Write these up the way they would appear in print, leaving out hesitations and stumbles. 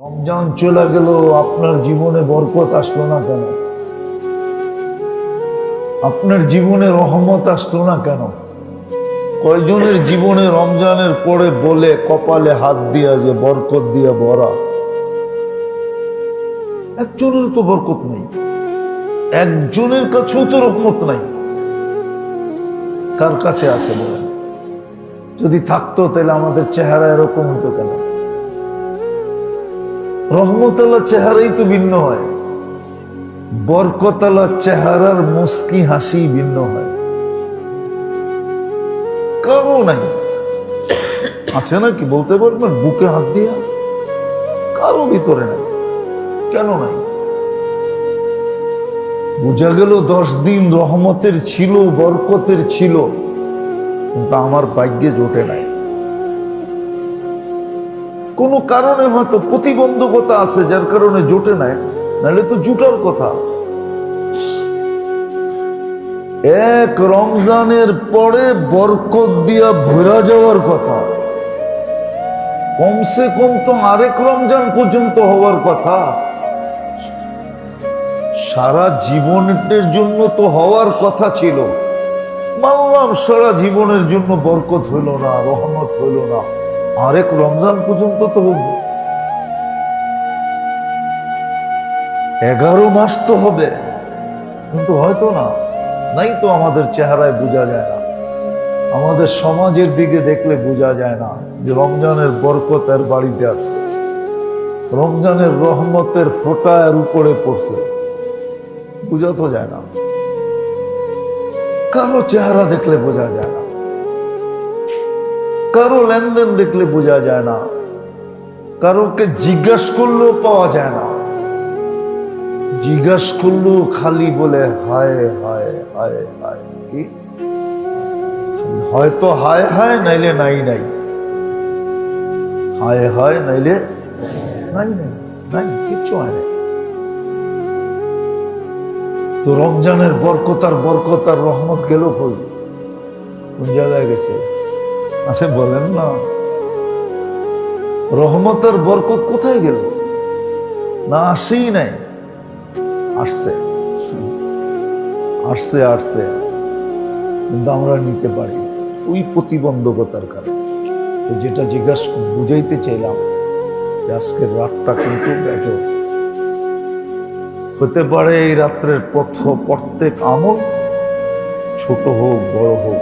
রমজান চলে গেল, আপনার জীবনে বরকত আসলো না কেন? আপনার জীবনে রহমত আসলো না কেন? কয়জনের জীবনে রমজানের পরে বলে কপালে হাত দিয়া যে বরকত দিয়া ভরা? একজনের তো বরকত নেই, একজনের কাছেও তো রহমত নাই। কার কাছে আছে বলেন? যদি থাকতো তাহলে আমাদের চেহারা এরকম হতো কেন? রহমতাল্লাহ চেহারাই তো ভিন্ন হয়, বরকতাল্লাহ চেহারার মুস্কি হাসি ভিন্ন হয়। কারো নাই, আছে নাকি বলতে পারবেন বুকে হাত দিয়া? কারো ভিতরে নাই। কেন নাই? বোঝা গেল 10 দিন রহমতের ছিল, বরকতের ছিল, কিন্তু আমার ভাগ্যে জোটে নাই। কোনো কারণে হয়তো প্রতিবন্ধকতা আছে যার কারণে জোটে নাই, নাহলে তো জুটার কথা। এক রমজানের পরে বরকত দিয়া ভরা যাওয়ার কথা, কমসে কম তো আরেক রমজান পর্যন্ত হওয়ার কথা। সারা জীবনের জন্য তো হওয়ার কথা ছিল। মানলাম সারা জীবনের জন্য বরকত হইল না, রহমত হইল না, আরেক রমজান পর্যন্ত তো হবে। 11 মাস তো হবে, কিন্তু হয়তো না, নাই তো। আমাদের চেহারায় বোঝা যায় না, আমাদের সমাজের দিকে দেখলে বোঝা যায় না যে রমজানের বরকত এর বাড়িতে আসছে, রমজানের রহমতের ফোঁটা এর উপরে পড়ছে। বোঝা তো যায় না, কারো চেহারা দেখলে বোঝা যায় না, কারো লেনদেন দেখলে বোঝা যায় না, কারোকে জিজ্ঞাসা করলেও পাওয়া যায় না। জিজ্ঞাসা করলেও খালি বলে হায় হায় হায় হায়। কি হয়তো হায় হায়, নাইলে নাই নাই। হায় হায়, নাইলে নাই নাই, নাই কিচ্ছু হয় নাই। তো রমজানের বরকত আর রহমত গেল কই? কোন জায়গায় গেছে? আচ্ছা বলেন না, রহমত আর বরকত কোথায় গেল? না আসেই নাই। আসছে আসছে আসছে, কিন্তু আমরা নিতে পারি না ওই প্রতিবন্ধকতার কারণে। যেটা জিজ্ঞাসা বুঝাইতে চাইলাম যে আজকের রাতটা কিন্তু বেজর হতে পারে। এই রাত্রের প্রত্যেক আমল, ছোট হোক বড় হোক,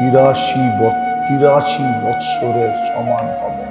83 বৎসরের সমান হবে।